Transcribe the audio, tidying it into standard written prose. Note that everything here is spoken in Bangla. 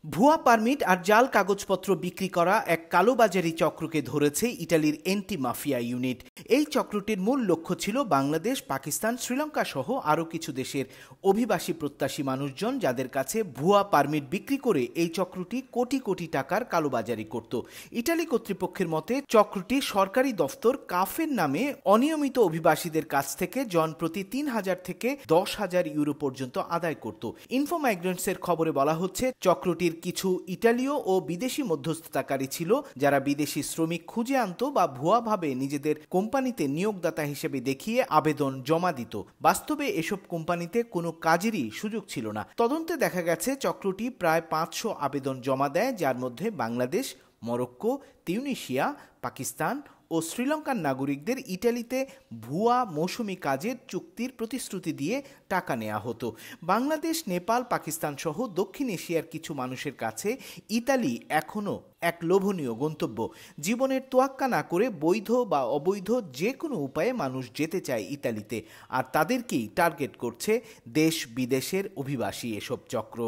ভুয়া পারমিট আর জাল কাগজপত্র বিক্রি করা এক কালোবাজারি চক্রকে ধরেছে ইটালির এন্টি মাফিয়া ইউনিট। এই চক্রটির মূল লক্ষ্য ছিল বাংলাদেশ, পাকিস্তান, শ্রীলঙ্কা সহ আরও কিছু দেশের অভিবাসী প্রত্যাশী মানুষজন, যাদের কাছে ভুয়া পারমিট বিক্রি করে এই চক্রটি কোটি কোটি টাকার কালোবাজারি করত। ইটালি কর্তৃপক্ষের মতে চক্রটি সরকারি দফতর কাফের নামে অনিয়মিত অভিবাসীদের কাছ থেকে জনপ্রতি ৩,০০০ থেকে ১০,০০০ ইউরো পর্যন্ত আদায় করত। ইনফো মাইগ্রেন্টসের খবরে বলা হচ্ছে, চক্রটির কিছু ইতালীয় ও বিদেশি মধ্যস্থতাকারী ছিল, যারা বিদেশি শ্রমিক খুঁজে আনত বা ভুয়াভাবে নিজেদের কোম্পানিতে নিয়োগদাতা হিসেবে দেখিয়ে আবেদন জমা দিত। বাস্তবে এসব কোম্পানিতে কোনো কাজেরই সুযোগ ছিল না। তদন্তে দেখা গেছে চক্রটি প্রায় ৫০০ আবেদন জমা দেয়, যার মধ্যে বাংলাদেশ, মরক্কো, তিউনিসিয়া, পাকিস্তান ও শ্রীলঙ্কার নাগরিকদের ইটালিতে ভুয়া মৌসুমি কাজের চুক্তির প্রতিশ্রুতি দিয়ে টাকা নেওয়া হতো। বাংলাদেশ, নেপাল, পাকিস্তান সহ দক্ষিণ এশিয়ার কিছু মানুষের কাছে ইতালি এখনও এক লোভনীয় গন্তব্য। জীবনের তোয়াক্কা না করে বৈধ বা অবৈধ যে কোনো উপায়ে মানুষ যেতে চায় ইতালিতে, আর তাদেরকেই টার্গেট করছে দেশ বিদেশের অভিবাসী এসব চক্র।